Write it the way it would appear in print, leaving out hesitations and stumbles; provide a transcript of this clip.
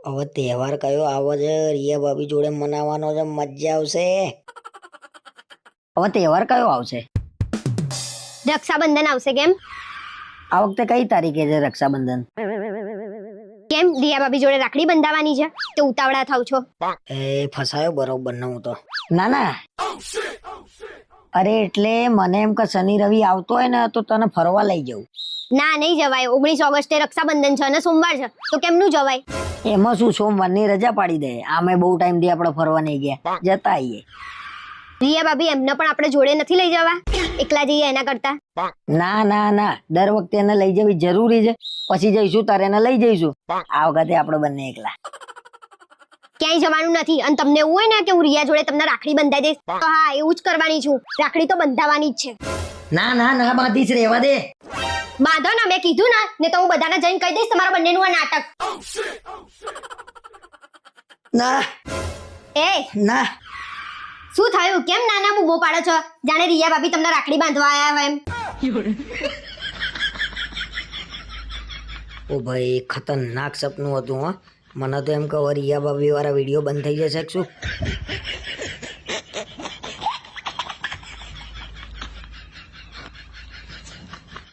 હવે તહેવાર કયો આવો છે? રિયા ભાભી જોડે મનાવવાનો છે, મજા આવશે. હવે તહેવાર કયો આવશે? રક્ષાબંધન આવશે. કેમ આ વખતે કઈ તારીખે છે રક્ષાબંધન? કેમ રિયા ભાભી જોડે રાખડી બંધાવવાની છે તો ઉતાવળા થાવ છો? એ ફસાયો બરોબર ને હું તો. ના ના, અરે એટલે મને એમ કે શનિ રવિ આવતો હોય ને તો તને ફરવા લઈ જવું. ના, નહીં જવાય. 19 ઓગસ્ટે રક્ષાબંધન છે અને સોમવાર છે તો કેમનું જવાય? એમાં શું, સોમવારની રજા પાડી દે. આમે બહુ ટાઈમ થી આપણે ફરવા નહીં ગયા, જતા આવીએ. રિયા ભાભી એમને પણ આપણે જોડે નથી લઈ જવા? એકલા જઈએ એના કરતા. ના ના ના, દર વખતે એને લઈ જવી જરૂરી છે. પછી જઈશું તારે એને લઈ જઈશું. આ વખતે આપણે બંને એકલા. ક્યાંય જવાનું નથી. અને તમને એવું હોય ને કે હું રિયા જોડે તમને રાખડી બંધાઈ દઈશ તો હા, એવું જ કરવાની છું. રાખડી તો બંધાવવાની જ છે. ના ના ના, બાંધીશ, રહેવા દે. બાંધો ને, મેં કીધું ને તો હું બધાને જઈને કહી દઈશ તમારા બંનેનું આ નાટક. ના એ ના, શું થયું? કેમ નાના બૂબો પાડો છો? જાણે રિયા ભાભી તમને રાખડી બાંધવા આયા હોય એમ. ઓ ભાઈ, ખતરનાક સપનું હતું. હા, મને તો એમ કે રિયા ભાભી વાળા વિડીયો બંધ થઈ જશે કે શું.